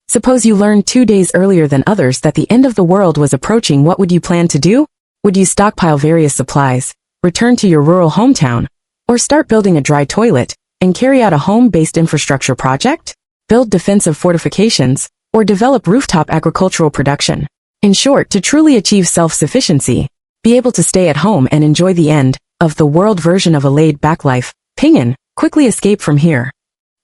Suppose you learned 2 days earlier than others that the end of the world was approaching, what would you plan to do? Would you stockpile various supplies, return to your rural hometown, or start building a dry toilet, and carry out a home-based infrastructure project? Build defensive fortifications, or develop rooftop agricultural production? In short, to truly achieve self-sufficiency, be able to stay at home and enjoy the end of the world version of a laid-back life. Ping'an, quickly escape from here.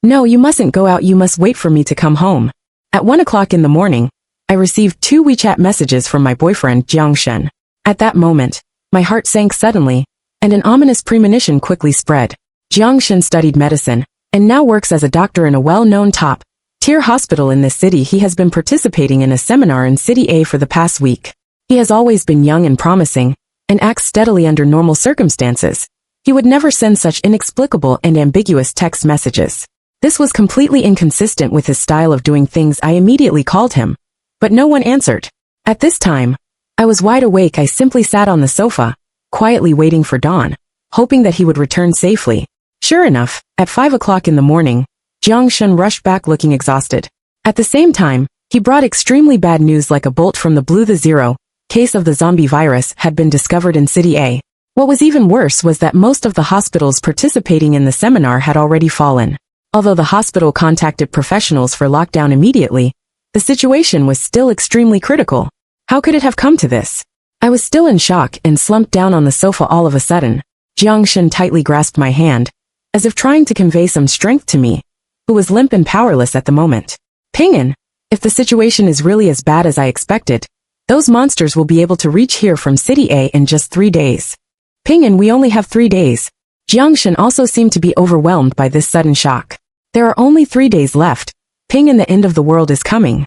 No, you mustn't go out, you must wait for me to come home. At 1 o'clock in the morning, I received 2 WeChat messages from my boyfriend, Jiangshen. At that moment, my heart sank suddenly, and an ominous premonition quickly spread. Jiangshen studied medicine, and now works as a doctor in a well-known top-tier hospital in this city. He has been participating in a seminar in City A for the past week. He has always been young and promising, and acts steadily under normal circumstances. He would never send such inexplicable and ambiguous text messages. This was completely inconsistent with his style of doing things. I immediately called him, but no one answered. At this time, I was wide awake. I simply sat on the sofa, quietly waiting for dawn, hoping that he would return safely. Sure enough, at 5 o'clock in the morning, Jiangshen rushed back looking exhausted. At the same time, he brought extremely bad news like a bolt from the blue. The zero case of the zombie virus had been discovered in City A. What was even worse was that most of the hospitals participating in the seminar had already fallen. Although the hospital contacted professionals for lockdown immediately, the situation was still extremely critical. How could it have come to this? I was still in shock and slumped down on the sofa all of a sudden. Jiangshen tightly grasped my hand, as if trying to convey some strength to me, who was limp and powerless at the moment. Ping'an, if the situation is really as bad as I expected, those monsters will be able to reach here from City A in just 3 days. Ping'an, we only have 3 days. Jiangshen also seemed to be overwhelmed by this sudden shock. There are only 3 days left. Ping'an, the end of the world is coming.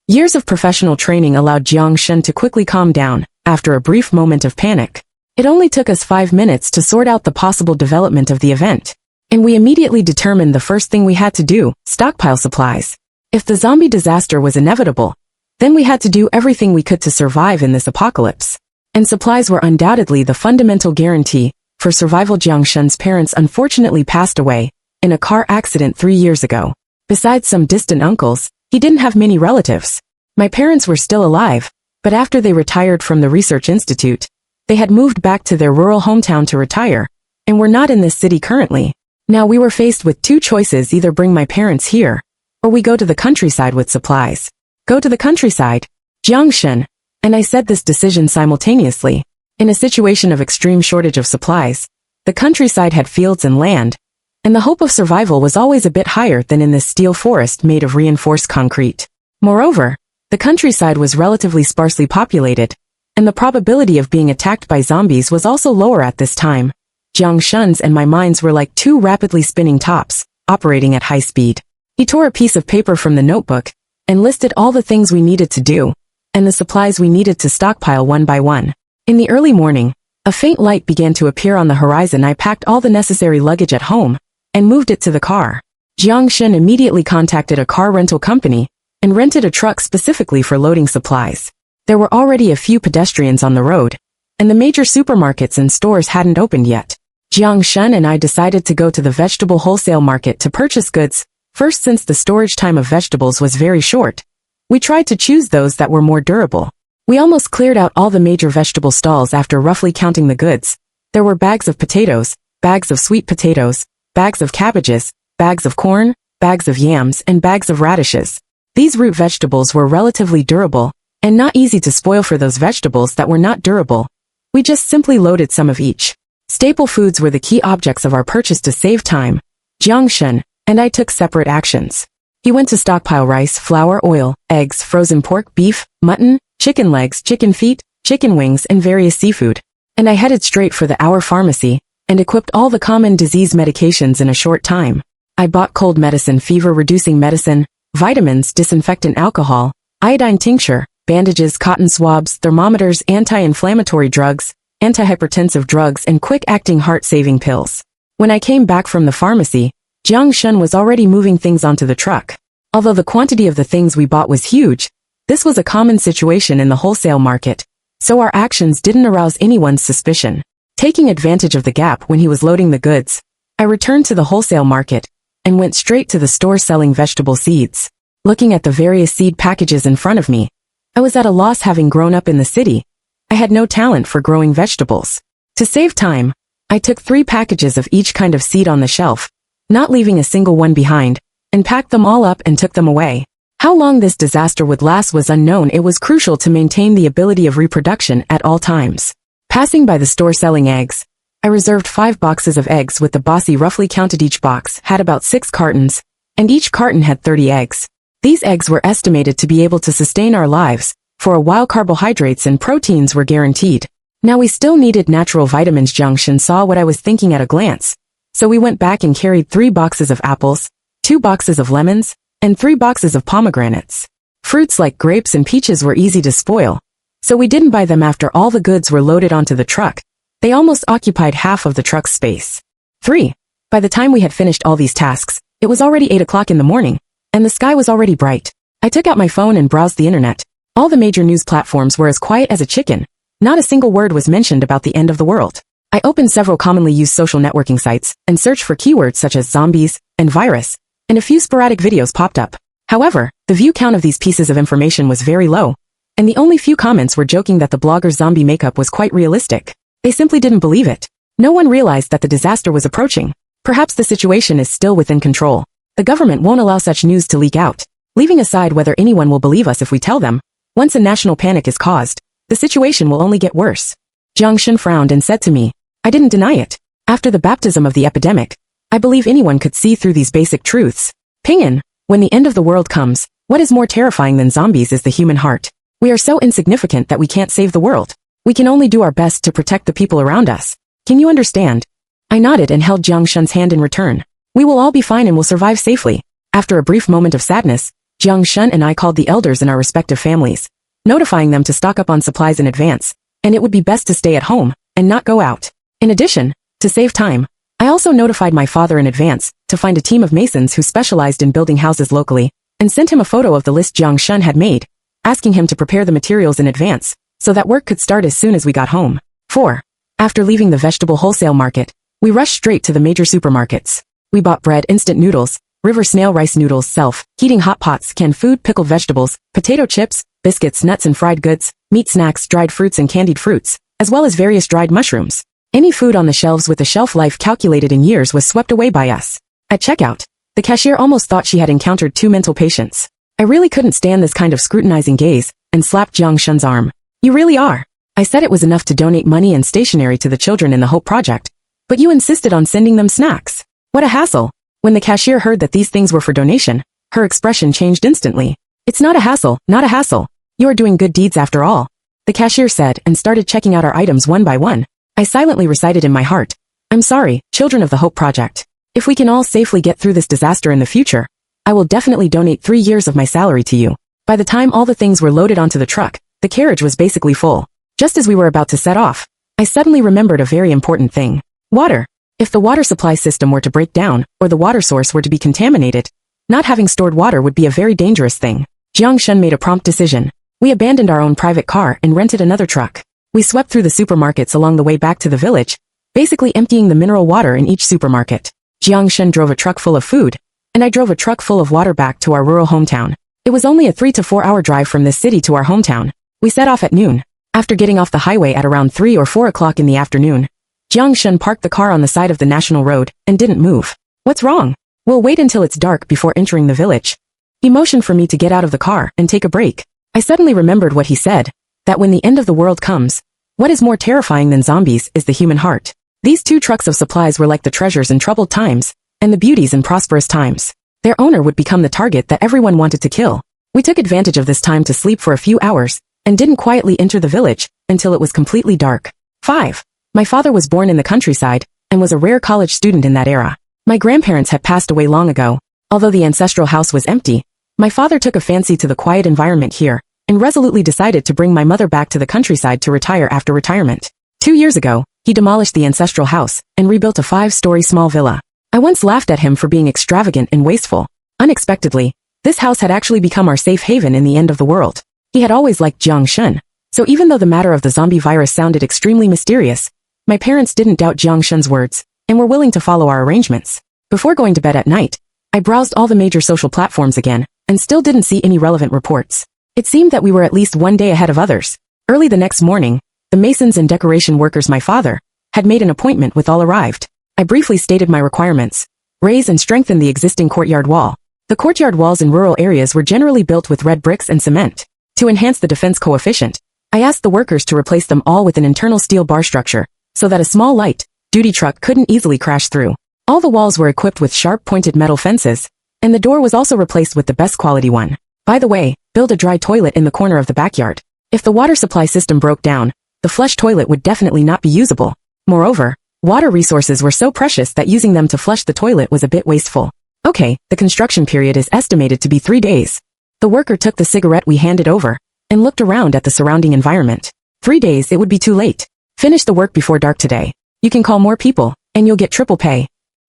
Years of professional training allowed Jiangshen to quickly calm down, after a brief moment of panic. It only took us 5 minutes to sort out the possible development of the event. And we immediately determined the first thing we had to do, stockpile supplies. If the zombie disaster was inevitable, then we had to do everything we could to survive in this apocalypse. And supplies were undoubtedly the fundamental guarantee for survival. Jiangshen's parents unfortunately passed away in a car accident 3 years ago. Besides some distant uncles, he didn't have many relatives. My parents were still alive, but after they retired from the research institute, they had moved back to their rural hometown to retire, and were not in this city currently. Now we were faced with 2 choices: either bring my parents here, or we go to the countryside with supplies. Go to the countryside, Jiangshen, and I said this decision simultaneously. In a situation of extreme shortage of supplies, the countryside had fields and land, and the hope of survival was always a bit higher than in this steel forest made of reinforced concrete. Moreover, the countryside was relatively sparsely populated, and the probability of being attacked by zombies was also lower at this time. Jiangshen's and my minds were like 2 rapidly spinning tops, operating at high speed. He tore a piece of paper from the notebook, and listed all the things we needed to do, and the supplies we needed to stockpile one by one. In the early morning, a faint light began to appear on the horizon. I packed all the necessary luggage at home, and moved it to the car. Jiangshen immediately contacted a car rental company, and rented a truck specifically for loading supplies. There were already a few pedestrians on the road, and the major supermarkets and stores hadn't opened yet. Jiangshen and I decided to go to the vegetable wholesale market to purchase goods. First, since the storage time of vegetables was very short, we tried to choose those that were more durable. We almost cleared out all the major vegetable stalls after roughly counting the goods. There were bags of potatoes, bags of sweet potatoes, bags of cabbages, bags of corn, bags of yams, and bags of radishes. These root vegetables were relatively durable, and not easy to spoil. For those vegetables that were not durable, we just simply loaded some of each. Staple foods were the key objects of our purchase. To save time, Jiangshen and I took separate actions. He went to stockpile rice, flour, oil, eggs, frozen pork, beef, mutton, chicken legs, chicken feet, chicken wings, and various seafood. And I headed straight for our pharmacy, and equipped all the common disease medications in a short time. I bought cold medicine, fever-reducing medicine, vitamins, disinfectant alcohol, iodine tincture, bandages, cotton swabs, thermometers, anti-inflammatory drugs, antihypertensive drugs, and quick-acting heart-saving pills. When I came back from the pharmacy, Jiangshen was already moving things onto the truck. Although the quantity of the things we bought was huge, this was a common situation in the wholesale market, so our actions didn't arouse anyone's suspicion. Taking advantage of the gap when he was loading the goods, I returned to the wholesale market, and went straight to the store selling vegetable seeds. looking at the various seed packages in front of me. I was at a loss having grown up in the city. I had no talent for growing vegetables. To save time, I took 3 packages of each kind of seed on the shelf, not leaving a single one behind, and packed them all up and took them away. How long this disaster would last was unknown. It was crucial to maintain the ability of reproduction at all times. Passing by the store selling eggs, I reserved 5 boxes of eggs with the bossy roughly counted each box had about 6 cartons, and each carton had 30 eggs. These eggs were estimated to be able to sustain our lives. For a while carbohydrates and proteins were guaranteed. Now we still needed natural vitamins. Jiangshan saw what I was thinking at a glance. So we went back and carried 3 boxes of apples, 2 boxes of lemons, and 3 boxes of pomegranates. Fruits like grapes and peaches were easy to spoil, so we didn't buy them after all the goods were loaded onto the truck. They almost occupied half of the truck's space. 3. By the time we had finished all these tasks, it was already 8 o'clock in the morning, and the sky was already bright. I took out my phone and browsed the internet. All the major news platforms were as quiet as a chicken. Not a single word was mentioned about the end of the world. I opened several commonly used social networking sites and searched for keywords such as zombies and virus, and a few sporadic videos popped up. However, the view count of these pieces of information was very low, and the only few comments were joking that the blogger's zombie makeup was quite realistic. They simply didn't believe it. No one realized that the disaster was approaching. Perhaps the situation is still within control. The government won't allow such news to leak out. Leaving aside whether anyone will believe us if we tell them, once a national panic is caused, the situation will only get worse. Jiangshan frowned and said to me, I didn't deny it. After the baptism of the epidemic, I believe anyone could see through these basic truths. Ping'an, when the end of the world comes, what is more terrifying than zombies is the human heart. We are so insignificant that we can't save the world. We can only do our best to protect the people around us. Can you understand? I nodded and held Jiangshan's hand in return. We will all be fine and will survive safely. After a brief moment of sadness, Jiangshan and I called the elders in our respective families, notifying them to stock up on supplies in advance, and it would be best to stay at home and not go out. In addition, to save time, I also notified my father in advance to find a team of masons who specialized in building houses locally, and sent him a photo of the list Jiangshan had made, asking him to prepare the materials in advance, so that work could start as soon as we got home. 4. After leaving the vegetable wholesale market, we rushed straight to the major supermarkets. We bought bread, instant noodles, river snail rice noodles, self-heating hot pots, canned food, pickled vegetables, potato chips, biscuits, nuts and fried goods, meat snacks, dried fruits and candied fruits, as well as various dried mushrooms. Any food on the shelves with a shelf life calculated in years was swept away by us. At checkout, the cashier almost thought she had encountered 2 mental patients. I really couldn't stand this kind of scrutinizing gaze, and slapped Jiangshan's arm. You really are. I said it was enough to donate money and stationery to the children in the Hope Project, but you insisted on sending them snacks. What a hassle. When the cashier heard that these things were for donation, her expression changed instantly. It's not a hassle, not a hassle. You are doing good deeds after all, the cashier said and started checking out our items one by one. I silently recited in my heart, I'm sorry, children of the Hope Project. If we can all safely get through this disaster in the future, I will definitely donate 3 years of my salary to you. By the time all the things were loaded onto the truck, the carriage was basically full. Just as we were about to set off, I suddenly remembered a very important thing. Water. If the water supply system were to break down, or the water source were to be contaminated, not having stored water would be a very dangerous thing. Jiangshan made a prompt decision. We abandoned our own private car and rented another truck. We swept through the supermarkets along the way back to the village, basically emptying the mineral water in each supermarket. Jiangshan drove a truck full of food, and I drove a truck full of water back to our rural hometown. It was only a 3 to 4 hour drive from this city to our hometown. We set off at noon. After getting off the highway at around 3 or 4 o'clock in the afternoon, Jiangshan parked the car on the side of the national road and didn't move. What's wrong? We'll wait until it's dark before entering the village. He motioned for me to get out of the car and take a break. I suddenly remembered what he said, that when the end of the world comes, what is more terrifying than zombies is the human heart. These 2 trucks of supplies were like the treasures in troubled times, and the beauties in prosperous times. Their owner would become the target that everyone wanted to kill. We took advantage of this time to sleep for a few hours, and didn't quietly enter the village until it was completely dark. 5. My father was born in the countryside, and was a rare college student in that era. My grandparents had passed away long ago. Although the ancestral house was empty, my father took a fancy to the quiet environment here, and resolutely decided to bring my mother back to the countryside to retire after retirement. 2 years ago, he demolished the ancestral house, and rebuilt a 5-story small villa. I once laughed at him for being extravagant and wasteful. Unexpectedly, this house had actually become our safe haven in the end of the world. He had always liked Jiangshan, so even though the matter of the zombie virus sounded extremely mysterious, my parents didn't doubt Jiangshan's words, and were willing to follow our arrangements. Before going to bed at night, I browsed all the major social platforms again, and still didn't see any relevant reports. It seemed that we were at least one day ahead of others. Early the next morning, the masons and decoration workers my father had made an appointment with all arrived. I briefly stated my requirements: raise and strengthen the existing courtyard wall. The courtyard walls in rural areas were generally built with red bricks and cement. To enhance the defense coefficient, I asked the workers to replace them all with an internal steel bar structure, so that a small light-duty truck couldn't easily crash through. All the walls were equipped with sharp-pointed metal fences, and the door was also replaced with the best quality one. By the way, build a dry toilet in the corner of the backyard. If the water supply system broke down, the flush toilet would definitely not be usable. Moreover, water resources were so precious that using them to flush the toilet was a bit wasteful. Okay, the construction period is estimated to be 3 days. The worker took the cigarette we handed over and looked around at the surrounding environment. 3 days, it would be too late. Finish the work before dark today. You can call more people, and you'll get triple pay.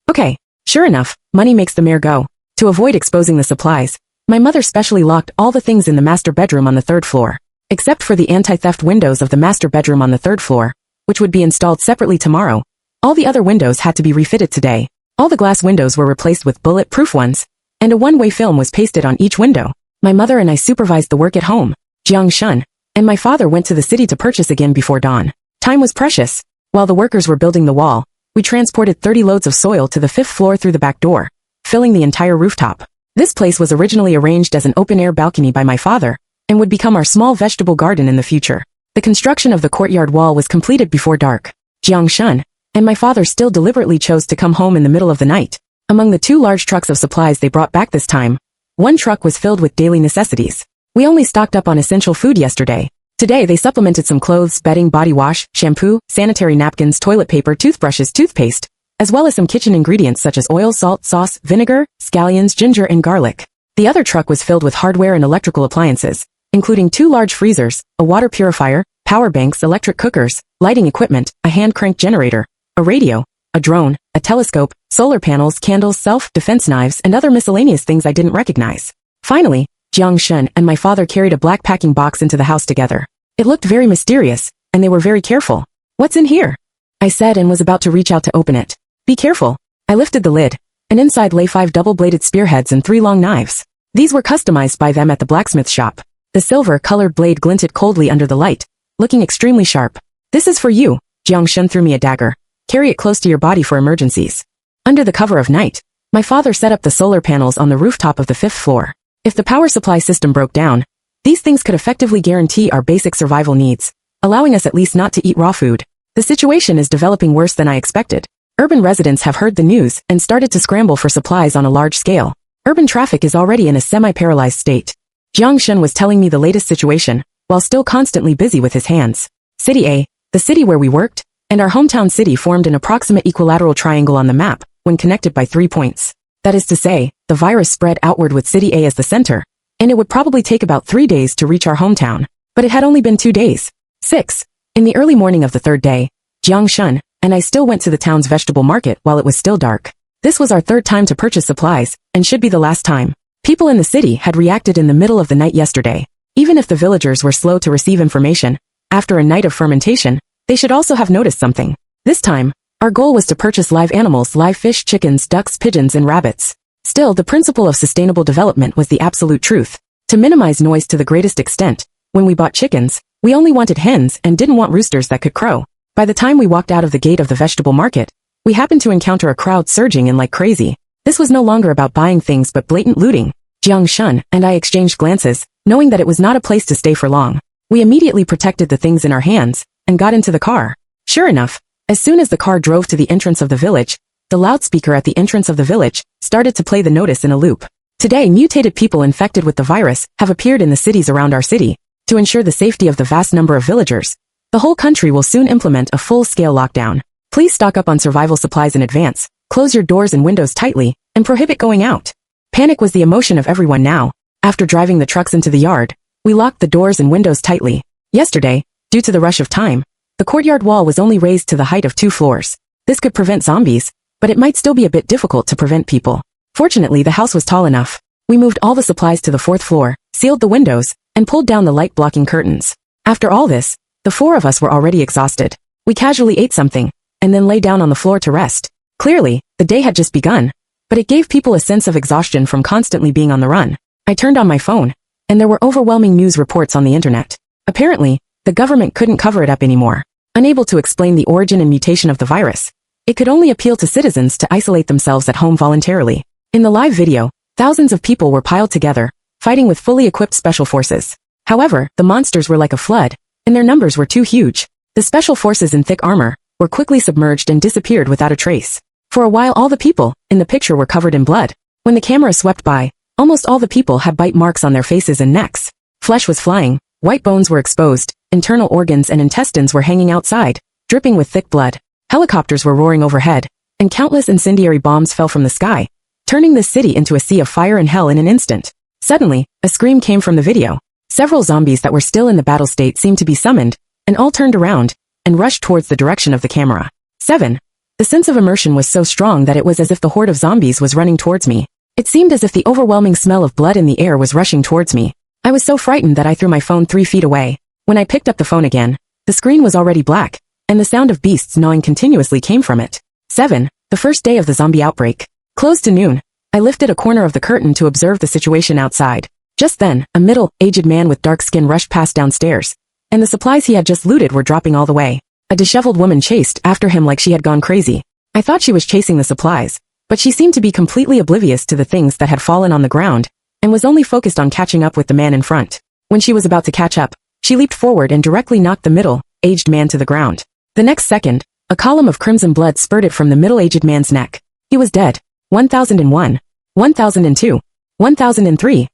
Okay, sure enough, money makes the mayor go. To avoid exposing the supplies, my mother specially locked all the things in the master bedroom on the 3rd floor. Except for the anti-theft windows of the master bedroom on the 3rd floor, which would be installed separately tomorrow. All the other windows had to be refitted today. All the glass windows were replaced with bullet-proof ones, and a one-way film was pasted on each window. My mother and I supervised the work at home. Jiang Shun and my father went to the city to purchase again before dawn. Time was precious. While the workers were building the wall, we transported 30 loads of soil to the 5th floor through the back door, filling the entire rooftop. This place was originally arranged as an open-air balcony by my father, and would become our small vegetable garden in the future. The construction of the courtyard wall was completed before dark. Jiang Shun and my father still deliberately chose to come home in the middle of the night. Among the 2 large trucks of supplies they brought back this time, one truck was filled with daily necessities. We only stocked up on essential food yesterday. Today they supplemented some clothes, bedding, body wash, shampoo, sanitary napkins, toilet paper, toothbrushes, toothpaste, as well as some kitchen ingredients such as oil, salt, sauce, vinegar, scallions, ginger, and garlic. The other truck was filled with hardware and electrical appliances, including 2 large freezers, a water purifier, power banks, electric cookers, lighting equipment, a hand-crank generator, a radio, a drone, a telescope, solar panels, candles, self-defense knives, and other miscellaneous things I didn't recognize. Finally, Jiang Shun and my father carried a black packing box into the house together. It looked very mysterious, and they were very careful. "What's in here?" I said and was about to reach out to open it. "Be careful." I lifted the lid, and inside lay 5 double-bladed spearheads and 3 long knives. These were customized by them at the blacksmith shop. The silver-colored blade glinted coldly under the light, looking extremely sharp. "This is for you." Jiang Shun threw me a dagger. "Carry it close to your body for emergencies." Under the cover of night, my father set up the solar panels on the rooftop of the 5th floor. If the power supply system broke down, these things could effectively guarantee our basic survival needs, allowing us at least not to eat raw food. The situation is developing worse than I expected. Urban residents have heard the news and started to scramble for supplies on a large scale. Urban traffic is already in a semi-paralyzed state. Jiang Shun was telling me the latest situation, while still constantly busy with his hands. City A, the city where we worked, and our hometown city formed an approximate equilateral triangle on the map when connected by 3 points. That is to say, the virus spread outward with City A as the center, and it would probably take about 3 days to reach our hometown. But it had only been 2 days. 6. In the early morning of the 3rd day, Jiang Shun and I still went to the town's vegetable market while it was still dark. This was our 3rd time to purchase supplies, and should be the last time. People in the city had reacted in the middle of the night yesterday. Even if the villagers were slow to receive information, after a night of fermentation, they should also have noticed something. This time, our goal was to purchase live animals, live fish, chickens, ducks, pigeons, and rabbits. Still, the principle of sustainable development was the absolute truth. To minimize noise to the greatest extent, when we bought chickens, we only wanted hens and didn't want roosters that could crow. By the time we walked out of the gate of the vegetable market, we happened to encounter a crowd surging in like crazy. This was no longer about buying things but blatant looting. Jiang Shun and I exchanged glances, knowing that it was not a place to stay for long. We immediately protected the things in our hands and got into the car. Sure enough, as soon as the car drove to the entrance of the village, the loudspeaker at the entrance of the village started to play the notice in a loop. Today, mutated people infected with the virus have appeared in the cities around our city. To ensure the safety of the vast number of villagers, the whole country will soon implement a full-scale lockdown. Please stock up on survival supplies in advance, close your doors and windows tightly, and prohibit going out. Panic was the emotion of everyone now. After driving the trucks into the yard, we locked the doors and windows tightly. Yesterday, due to the rush of time, the courtyard wall was only raised to the height of 2 floors. This could prevent zombies, but it might still be a bit difficult to prevent people. Fortunately, the house was tall enough. We moved all the supplies to the 4th floor, sealed the windows, and pulled down the light-blocking curtains. After all this, the 4 of us were already exhausted. We casually ate something, and then lay down on the floor to rest. Clearly, the day had just begun, but it gave people a sense of exhaustion from constantly being on the run. I turned on my phone, and there were overwhelming news reports on the internet. Apparently, the government couldn't cover it up anymore. Unable to explain the origin and mutation of the virus, it could only appeal to citizens to isolate themselves at home voluntarily. In the live video, thousands of people were piled together, fighting with fully equipped special forces. However, the monsters were like a flood, and their numbers were too huge. The special forces in thick armor were quickly submerged and disappeared without a trace. For a while all the people in the picture were covered in blood. When the camera swept by, almost all the people had bite marks on their faces and necks. Flesh was flying, white bones were exposed, internal organs and intestines were hanging outside, dripping with thick blood. Helicopters were roaring overhead, and countless incendiary bombs fell from the sky, turning the city into a sea of fire and hell in an instant. Suddenly, a scream came from the video. Several zombies that were still in the battle state seemed to be summoned, and all turned around and rushed towards the direction of the camera. 7. The sense of immersion was so strong that it was as if the horde of zombies was running towards me. It seemed as if the overwhelming smell of blood in the air was rushing towards me. I was so frightened that I threw my phone 3 feet away. When I picked up the phone again, the screen was already black, and the sound of beasts gnawing continuously came from it. 7. The first day of the zombie outbreak. Close to noon, I lifted a corner of the curtain to observe the situation outside. Just then, a middle-aged man with dark skin rushed past downstairs, and the supplies he had just looted were dropping all the way. A disheveled woman chased after him like she had gone crazy. I thought she was chasing the supplies, but she seemed to be completely oblivious to the things that had fallen on the ground, and was only focused on catching up with the man in front. When she was about to catch up, she leaped forward and directly knocked the middle-aged man to the ground. The next second, a column of crimson blood spurted from the middle-aged man's neck. He was dead. 1001, 1002, 1003,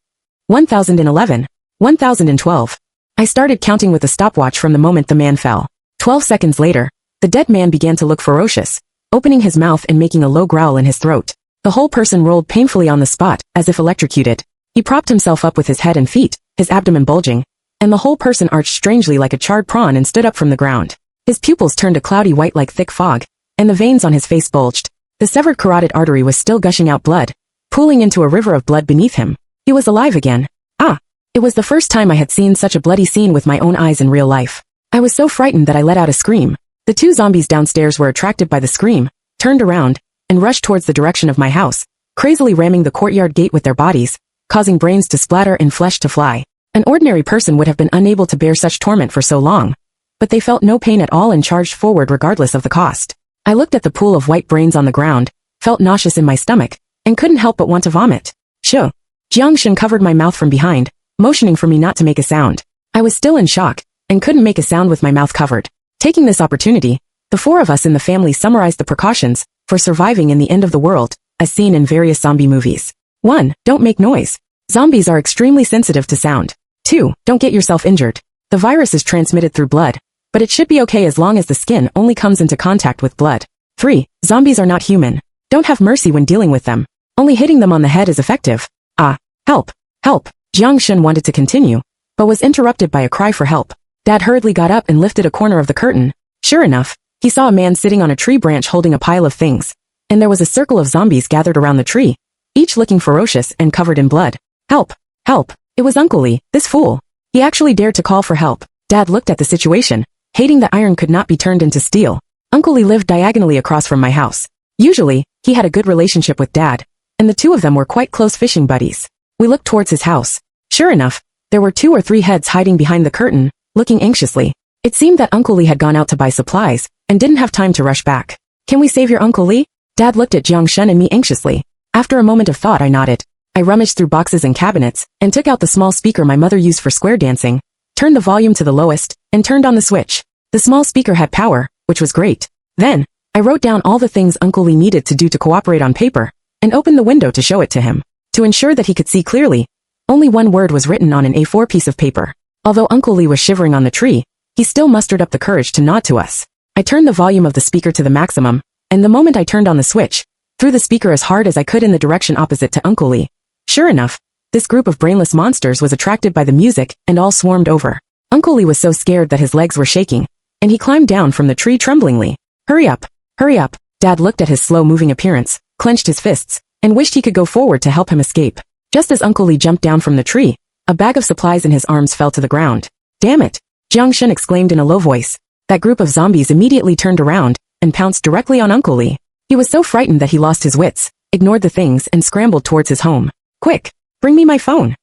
1011, 1012. I started counting with a stopwatch from the moment the man fell. 12 seconds later, the dead man began to look ferocious, opening his mouth and making a low growl in his throat. The whole person rolled painfully on the spot, as if electrocuted. He propped himself up with his head and feet, his abdomen bulging, and the whole person arched strangely like a charred prawn and stood up from the ground. His pupils turned a cloudy white like thick fog, and the veins on his face bulged. The severed carotid artery was still gushing out blood, pooling into a river of blood beneath him. He was alive again. Ah! It was the first time I had seen such a bloody scene with my own eyes in real life. I was so frightened that I let out a scream. The 2 zombies downstairs were attracted by the scream, turned around, and rushed towards the direction of my house, crazily ramming the courtyard gate with their bodies, causing brains to splatter and flesh to fly. An ordinary person would have been unable to bear such torment for so long, but they felt no pain at all and charged forward regardless of the cost. I looked at the pool of white brains on the ground, felt nauseous in my stomach, and couldn't help but want to vomit. Shoo! Jiangshan covered my mouth from behind, motioning for me not to make a sound. I was still in shock, and couldn't make a sound with my mouth covered. Taking this opportunity, the 4 of us in the family summarized the precautions for surviving in the end of the world, as seen in various zombie movies. 1. Don't make noise. Zombies are extremely sensitive to sound. 2. Don't get yourself injured. The virus is transmitted through blood, but it should be okay as long as the skin only comes into contact with blood. 3. Zombies are not human. Don't have mercy when dealing with them. Only hitting them on the head is effective. Ah! Help! Help! Jiangshan wanted to continue, but was interrupted by a cry for help. Dad hurriedly got up and lifted a corner of the curtain. Sure enough, he saw a man sitting on a tree branch holding a pile of things, and there was a circle of zombies gathered around the tree, each looking ferocious and covered in blood. Help! Help! It was Uncle Lee, this fool. He actually dared to call for help. Dad looked at the situation, hating that iron could not be turned into steel. Uncle Lee lived diagonally across from my house. Usually, he had a good relationship with Dad, and the 2 of them were quite close fishing buddies. We looked towards his house. Sure enough, there were 2 or 3 heads hiding behind the curtain, looking anxiously. It seemed that Uncle Lee had gone out to buy supplies, and didn't have time to rush back. Can we save your Uncle Lee? Dad looked at Jiangshan and me anxiously. After a moment of thought I nodded. I rummaged through boxes and cabinets, and took out the small speaker my mother used for square dancing, turned the volume to the lowest, and turned on the switch. The small speaker had power, which was great. Then, I wrote down all the things Uncle Lee needed to do to cooperate on paper, and opened the window to show it to him. To ensure that he could see clearly, only one word was written on an A4 piece of paper. Although Uncle Lee was shivering on the tree, he still mustered up the courage to nod to us. I turned the volume of the speaker to the maximum, and the moment I turned on the switch, threw the speaker as hard as I could in the direction opposite to Uncle Lee. Sure enough, this group of brainless monsters was attracted by the music and all swarmed over. Uncle Lee was so scared that his legs were shaking, and he climbed down from the tree tremblingly. Hurry up! Hurry up! Dad looked at his slow-moving appearance, clenched his fists, and wished he could go forward to help him escape. Just as Uncle Lee jumped down from the tree, a bag of supplies in his arms fell to the ground. Damn it! Jiangshan exclaimed in a low voice. That group of zombies immediately turned around and pounced directly on Uncle Lee. He was so frightened that he lost his wits, ignored the things, and scrambled towards his home. Quick! Bring me my phone!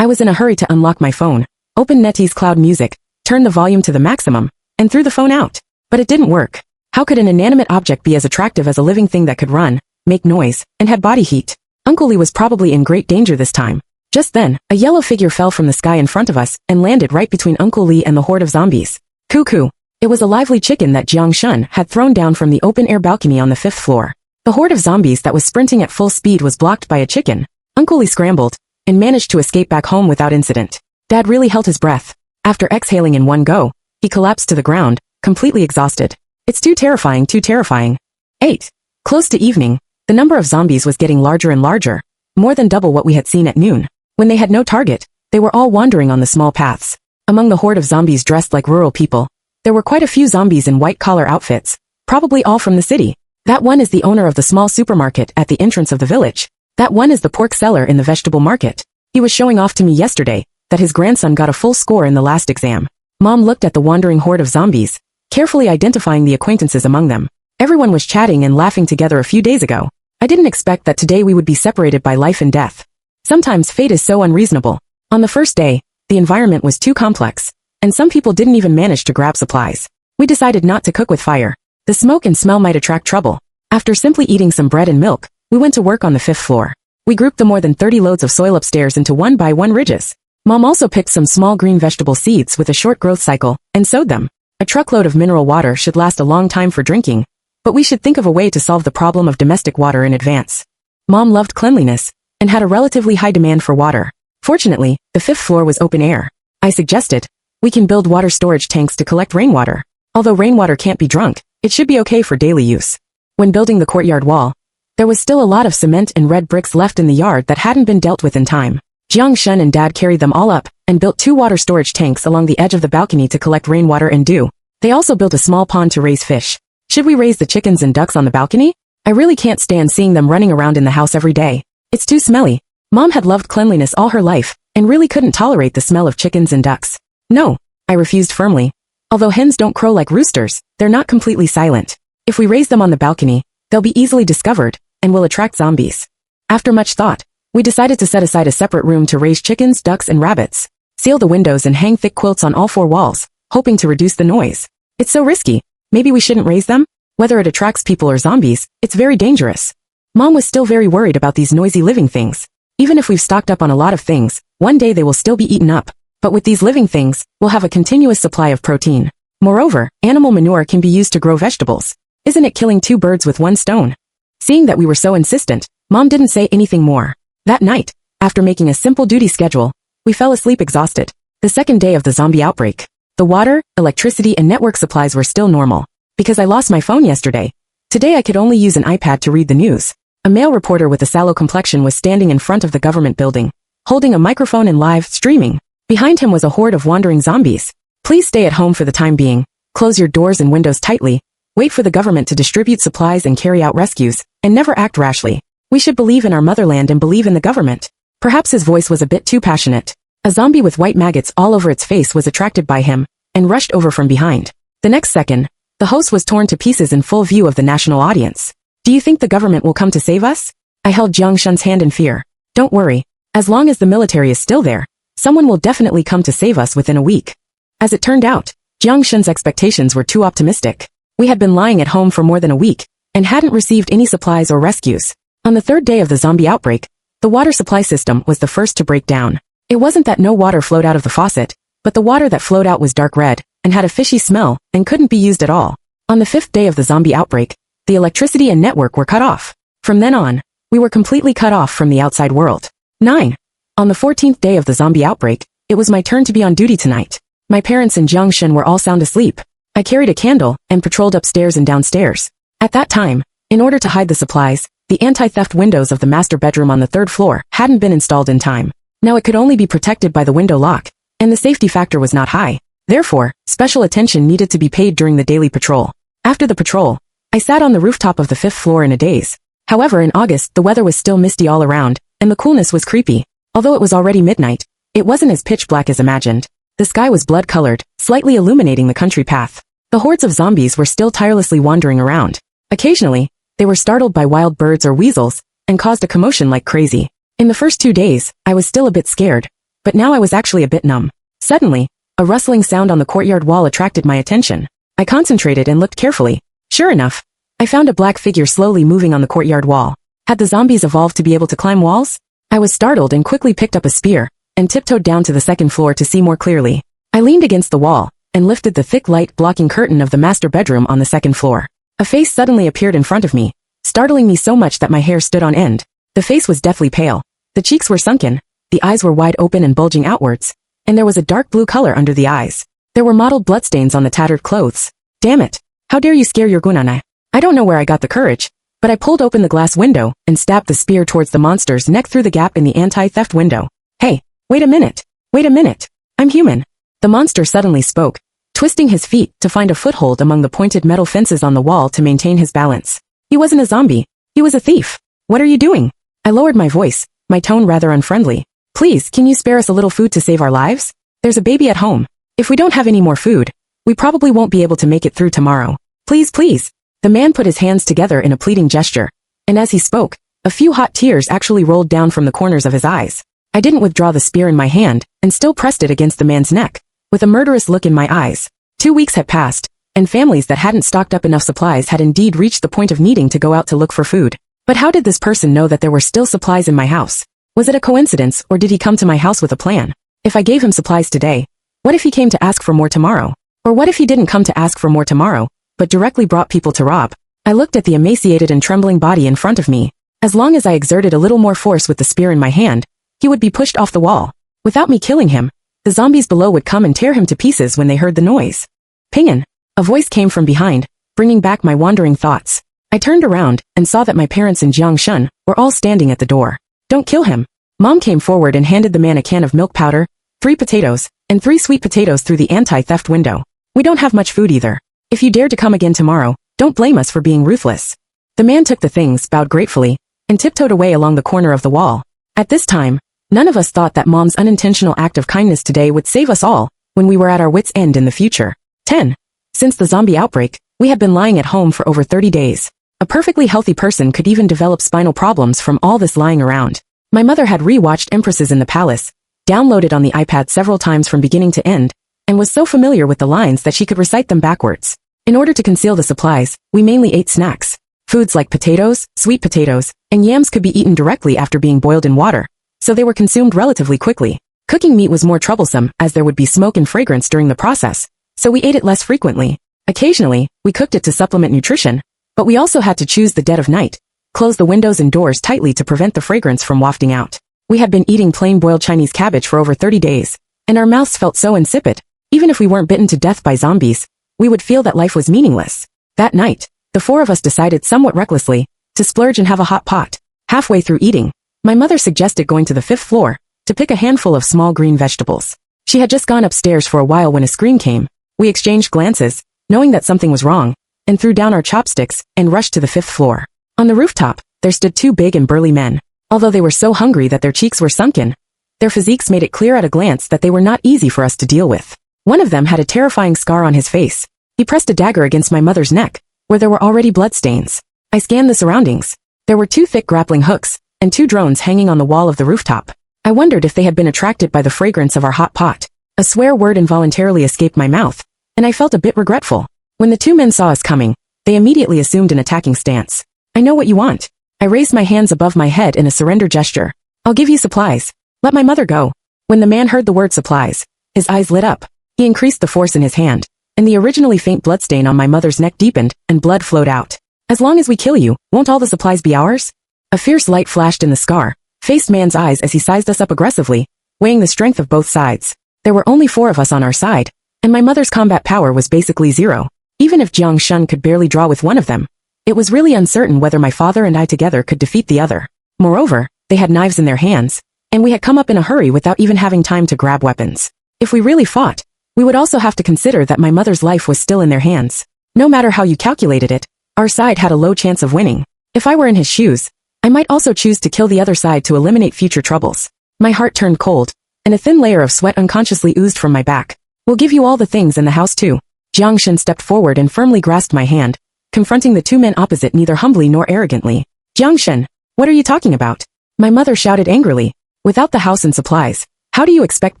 I was in a hurry to unlock my phone, open Nettie's cloud music, turn the volume to the maximum, and threw the phone out. But it didn't work. How could an inanimate object be as attractive as a living thing that could run, make noise, and had body heat? Uncle Lee was probably in great danger this time. Just then, a yellow figure fell from the sky in front of us and landed right between Uncle Lee and the horde of zombies. Cuckoo! It was a lively chicken that Jiang Shun had thrown down from the open-air balcony on the 5th floor. The horde of zombies that was sprinting at full speed was blocked by a chicken. Uncle Lee scrambled and managed to escape back home without incident. Dad really held his breath. After exhaling in one go, he collapsed to the ground, completely exhausted. It's too terrifying, too terrifying. 8. Close to evening, the number of zombies was getting larger and larger, more than double what we had seen at noon. When they had no target, they were all wandering on the small paths. Among the horde of zombies dressed like rural people, there were quite a few zombies in white-collar outfits, probably all from the city. That one is the owner of the small supermarket at the entrance of the village. That one is the pork seller in the vegetable market. He was showing off to me yesterday that his grandson got a full score in the last exam. Mom looked at the wandering horde of zombies, carefully identifying the acquaintances among them. Everyone was chatting and laughing together a few days ago. I didn't expect that today we would be separated by life and death. Sometimes fate is so unreasonable. On the first day, the environment was too complex, and some people didn't even manage to grab supplies. We decided not to cook with fire. The smoke and smell might attract trouble. After simply eating some bread and milk, we went to work on the 5th floor. We grouped the more than 30 loads of soil upstairs into 1-by-1 ridges. Mom also picked some small green vegetable seeds with a short growth cycle and sowed them. A truckload of mineral water should last a long time for drinking, but we should think of a way to solve the problem of domestic water in advance. Mom loved cleanliness and had a relatively high demand for water. Fortunately, the 5th floor was open air. I suggested, we can build water storage tanks to collect rainwater. Although rainwater can't be drunk, it should be okay for daily use. When building the courtyard wall, there was still a lot of cement and red bricks left in the yard that hadn't been dealt with in time. Jiang Shun and Dad carried them all up and built 2 water storage tanks along the edge of the balcony to collect rainwater and dew. They also built a small pond to raise fish. Should we raise the chickens and ducks on the balcony? I really can't stand seeing them running around in the house every day. It's too smelly. Mom had loved cleanliness all her life and really couldn't tolerate the smell of chickens and ducks. No, I refused firmly. Although hens don't crow like roosters, they're not completely silent. If we raise them on the balcony, they'll be easily discovered and will attract zombies. After much thought, we decided to set aside a separate room to raise chickens, ducks, and rabbits, seal the windows and hang thick quilts on all 4 walls, hoping to reduce the noise. It's so risky. Maybe we shouldn't raise them? Whether it attracts people or zombies, it's very dangerous. Mom was still very worried about these noisy living things. Even if we've stocked up on a lot of things, one day they will still be eaten up. But with these living things, we'll have a continuous supply of protein. Moreover, animal manure can be used to grow vegetables. Isn't it killing 2 birds with 1 stone? Seeing that we were so insistent, Mom didn't say anything more. That night, after making a simple duty schedule, we fell asleep exhausted. The second day of the zombie outbreak. The water, electricity, and network supplies were still normal. Because I lost my phone yesterday, today I could only use an iPad to read the news. A male reporter with a sallow complexion was standing in front of the government building, holding a microphone and live streaming. Behind him was a horde of wandering zombies. Please stay at home for the time being. Close your doors and windows tightly. Wait for the government to distribute supplies and carry out rescues, and never act rashly. We should believe in our motherland and believe in the government. Perhaps his voice was a bit too passionate. A zombie with white maggots all over its face was attracted by him, and rushed over from behind. The next second, the host was torn to pieces in full view of the national audience. Do you think the government will come to save us? I held Jiang Shun's hand in fear. Don't worry. As long as the military is still there, someone will definitely come to save us within a week. As it turned out, Jiang Shun's expectations were too optimistic. We had been lying at home for more than a week, and hadn't received any supplies or rescues. On the 3rd day of the zombie outbreak, the water supply system was the first to break down. It wasn't that no water flowed out of the faucet, but the water that flowed out was dark red, and had a fishy smell, and couldn't be used at all. On the 5th day of the zombie outbreak, the electricity and network were cut off. From then on, we were completely cut off from the outside world. 9. On the 14th day of the zombie outbreak, it was my turn to be on duty tonight. My parents and Jiang Shun were all sound asleep. I carried a candle and patrolled upstairs and downstairs. At that time, in order to hide the supplies, the anti-theft windows of the master bedroom on the 3rd floor hadn't been installed in time. Now it could only be protected by the window lock, and the safety factor was not high. Therefore, special attention needed to be paid during the daily patrol. After the patrol, I sat on the rooftop of the 5th floor in a daze. However, in August, the weather was still misty all around, and the coolness was creepy. Although it was already midnight, it wasn't as pitch black as imagined. The sky was blood-colored, slightly illuminating the country path. The hordes of zombies were still tirelessly wandering around. Occasionally, they were startled by wild birds or weasels, and caused a commotion like crazy. In the first 2 days, I was still a bit scared, but now I was actually a bit numb. Suddenly, a rustling sound on the courtyard wall attracted my attention. I concentrated and looked carefully. Sure enough, I found a black figure slowly moving on the courtyard wall. Had the zombies evolved to be able to climb walls? I was startled and quickly picked up a spear and tiptoed down to the second floor to see more clearly. I leaned against the wall and lifted the thick light-blocking curtain of the master bedroom on the second floor. A face suddenly appeared in front of me, startling me so much that my hair stood on end. The face was deathly pale. The cheeks were sunken, the eyes were wide open and bulging outwards, and there was a dark blue color under the eyes. There were mottled bloodstains on the tattered clothes. Damn it! How dare you scare your gunanai? I don't know where I got the courage, but I pulled open the glass window and stabbed the spear towards the monster's neck through the gap in the anti-theft window. Hey, wait a minute! Wait a minute! I'm human! The monster suddenly spoke, twisting his feet to find a foothold among the pointed metal fences on the wall to maintain his balance. He wasn't a zombie. He was a thief. What are you doing? I lowered my voice, my tone rather unfriendly. Please, can you spare us a little food to save our lives? There's a baby at home. If we don't have any more food, we probably won't be able to make it through tomorrow. Please, please. The man put his hands together in a pleading gesture, and as he spoke, a few hot tears actually rolled down from the corners of his eyes. I didn't withdraw the spear in my hand, and still pressed it against the man's neck, with a murderous look in my eyes. 2 weeks had passed, and families that hadn't stocked up enough supplies had indeed reached the point of needing to go out to look for food. But how did this person know that there were still supplies in my house? Was it a coincidence, or did he come to my house with a plan? If I gave him supplies today, what if he came to ask for more tomorrow? Or what if he didn't come to ask for more tomorrow, but directly brought people to rob? I looked at the emaciated and trembling body in front of me. As long as I exerted a little more force with the spear in my hand, he would be pushed off the wall. Without me killing him, the zombies below would come and tear him to pieces when they heard the noise. Pingin! A voice came from behind, bringing back my wandering thoughts. I turned around and saw that my parents and Jiang Shun were all standing at the door. Don't kill him. Mom came forward and handed the man a can of milk powder, 3 potatoes, and 3 sweet potatoes through the anti-theft window. We don't have much food either. If you dare to come again tomorrow, don't blame us for being ruthless. The man took the things, bowed gratefully, and tiptoed away along the corner of the wall. At this time, none of us thought that Mom's unintentional act of kindness today would save us all when we were at our wits' end in the future. 10. Since the zombie outbreak, we had been lying at home for over 30 days. A perfectly healthy person could even develop spinal problems from all this lying around. My mother had re-watched Empresses in the Palace, downloaded on the iPad several times from beginning to end, and was so familiar with the lines that she could recite them backwards. In order to conceal the supplies, we mainly ate snacks. Foods like potatoes, sweet potatoes, and yams could be eaten directly after being boiled in water, so they were consumed relatively quickly. Cooking meat was more troublesome as there would be smoke and fragrance during the process, so we ate it less frequently. Occasionally, we cooked it to supplement nutrition, but we also had to choose the dead of night, close the windows and doors tightly to prevent the fragrance from wafting out. We had been eating plain boiled Chinese cabbage for over 30 days, and our mouths felt so insipid. Even if we weren't bitten to death by zombies, we would feel that life was meaningless. That night, the 4 of us decided somewhat recklessly to splurge and have a hot pot. Halfway through eating, my mother suggested going to the 5th floor to pick a handful of small green vegetables. She had just gone upstairs for a while when a scream came. We exchanged glances, knowing that something was wrong, and threw down our chopsticks and rushed to the 5th floor. On the rooftop, there stood 2 big and burly men. Although they were so hungry that their cheeks were sunken, their physiques made it clear at a glance that they were not easy for us to deal with. One of them had a terrifying scar on his face. He pressed a dagger against my mother's neck, where there were already bloodstains. I scanned the surroundings. There were 2 thick grappling hooks, and 2 drones hanging on the wall of the rooftop. I wondered if they had been attracted by the fragrance of our hot pot. A swear word involuntarily escaped my mouth, and I felt a bit regretful. When the 2 men saw us coming, they immediately assumed an attacking stance. I know what you want. I raised my hands above my head in a surrender gesture. I'll give you supplies. Let my mother go. When the man heard the word supplies, his eyes lit up. He increased the force in his hand, and the originally faint bloodstain on my mother's neck deepened, and blood flowed out. As long as we kill you, won't all the supplies be ours? A fierce light flashed in the scar-faced man's eyes as he sized us up aggressively, weighing the strength of both sides. There were only 4 of us on our side, and my mother's combat power was basically 0. Even if Jiang Shun could barely draw with one of them, it was really uncertain whether my father and I together could defeat the other. Moreover, they had knives in their hands, and we had come up in a hurry without even having time to grab weapons. If we really fought, we would also have to consider that my mother's life was still in their hands. No matter how you calculated it, our side had a low chance of winning. If I were in his shoes, I might also choose to kill the other side to eliminate future troubles. My heart turned cold, and a thin layer of sweat unconsciously oozed from my back. We'll give you all the things in the house too. Jiang Shun stepped forward and firmly grasped my hand, confronting the 2 men opposite neither humbly nor arrogantly. Jiang Shun, what are you talking about? My mother shouted angrily. Without the house and supplies, How do you expect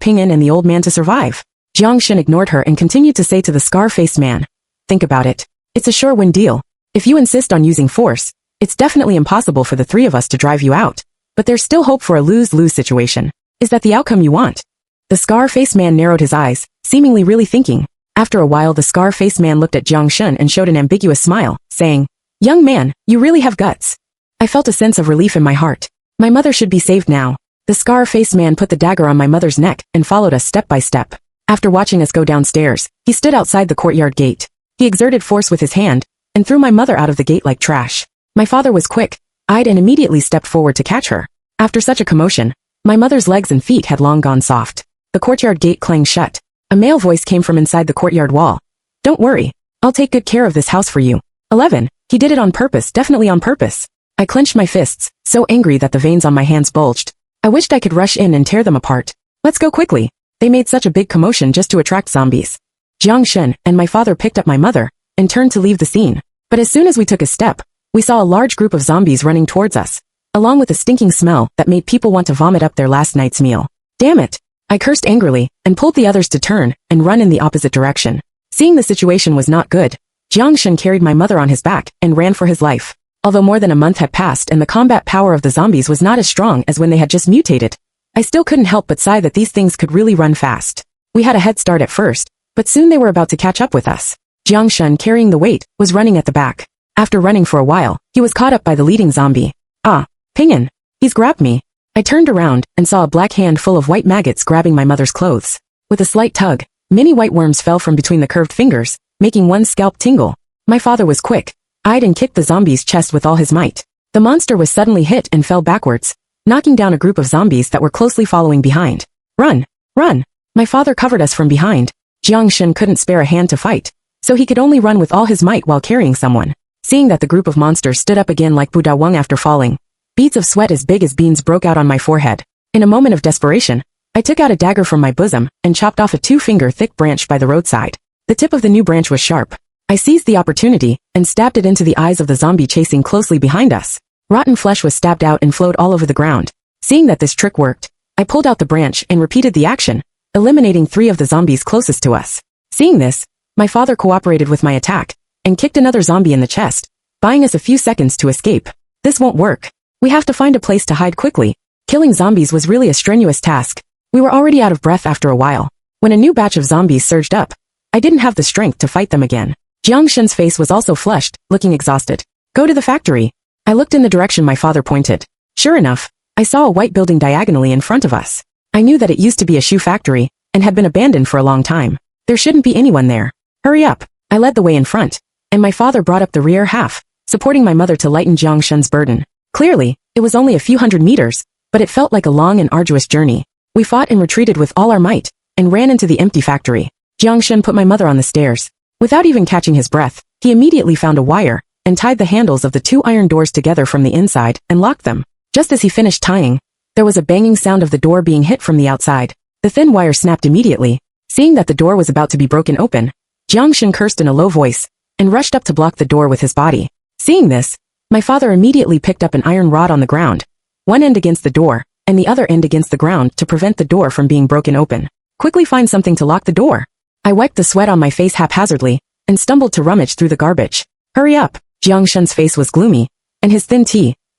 Ping An and the old man to survive? Jiang Shen ignored her and continued to say to the scar-faced man, think about it. It's a sure win deal. If you insist on using force, it's definitely impossible for the three of us to drive you out. But there's still hope for a lose-lose situation. Is that the outcome you want? The scar-faced man narrowed his eyes, seemingly really thinking. After a while the scar-faced man looked at Jiang Shen and showed an ambiguous smile, saying, young man, you really have guts. I felt a sense of relief in my heart. My mother should be saved now. The scar-faced man put the dagger on my mother's neck and followed us step by step. After watching us go downstairs, he stood outside the courtyard gate. He exerted force with his hand and threw my mother out of the gate like trash. My father was quick-eyed and immediately stepped forward to catch her. After such a commotion, my mother's legs and feet had long gone soft. The courtyard gate clanged shut. A male voice came from inside the courtyard wall. Don't worry. I'll take good care of this house for you. 11. He did it on purpose, definitely on purpose. I clenched my fists, so angry that the veins on my hands bulged. I wished I could rush in and tear them apart. Let's go quickly. They made such a big commotion just to attract zombies. Jiang Shen and my father picked up my mother and turned to leave the scene. But as soon as we took a step, we saw a large group of zombies running towards us, along with a stinking smell that made people want to vomit up their last night's meal. Damn it! I cursed angrily and pulled the others to turn and run in the opposite direction. Seeing the situation was not good, Jiang Shen carried my mother on his back and ran for his life. Although more than a month had passed and the combat power of the zombies was not as strong as when they had just mutated, I still couldn't help but sigh that these things could really run fast. We had a head start at first, but soon they were about to catch up with us. Jiang Shen, carrying the weight, was running at the back. After running for a while, he was caught up by the leading zombie. Ah, Ping An. He's grabbed me. I turned around and saw a black hand full of white maggots grabbing my mother's clothes. With a slight tug, many white worms fell from between the curved fingers, making one's scalp tingle. My father was quick-eyed and kicked the zombie's chest with all his might. The monster was suddenly hit and fell backwards, knocking down a group of zombies that were closely following behind. Run! Run! My father covered us from behind. Jiang Shen couldn't spare a hand to fight, so he could only run with all his might while carrying someone. Seeing that the group of monsters stood up again like Buddha Wang after falling, beads of sweat as big as beans broke out on my forehead. In a moment of desperation, I took out a dagger from my bosom and chopped off a 2-finger thick branch by the roadside. The tip of the new branch was sharp. I seized the opportunity and stabbed it into the eyes of the zombie chasing closely behind us. Rotten flesh was stabbed out and flowed all over the ground. Seeing that this trick worked, I pulled out the branch and repeated the action, eliminating 3 of the zombies closest to us. Seeing this, my father cooperated with my attack and kicked another zombie in the chest, buying us a few seconds to escape. This won't work. We have to find a place to hide quickly. Killing zombies was really a strenuous task. We were already out of breath after a while. When a new batch of zombies surged up, I didn't have the strength to fight them again. Jiang Shen's face was also flushed, looking exhausted. Go to the factory. I looked in the direction my father pointed. Sure enough, I saw a white building diagonally in front of us. I knew that it used to be a shoe factory and had been abandoned for a long time. There shouldn't be anyone there. Hurry up. I led the way in front, and my father brought up the rear half, supporting my mother to lighten Jiang Shen's burden. Clearly, it was only a few hundred meters, but it felt like a long and arduous journey. We fought and retreated with all our might, and ran into the empty factory. Jiang Shen put my mother on the stairs. Without even catching his breath, he immediately found a wire, and tied the handles of the 2 iron doors together from the inside, and locked them. Just as he finished tying, there was a banging sound of the door being hit from the outside. The thin wire snapped immediately. Seeing that the door was about to be broken open, Jiang Shen cursed in a low voice, and rushed up to block the door with his body. Seeing this, my father immediately picked up an iron rod on the ground, one end against the door, and the other end against the ground to prevent the door from being broken open. Quickly find something to lock the door. I wiped the sweat on my face haphazardly, and stumbled to rummage through the garbage. Hurry up! Jiang Shen's face was gloomy, and his thin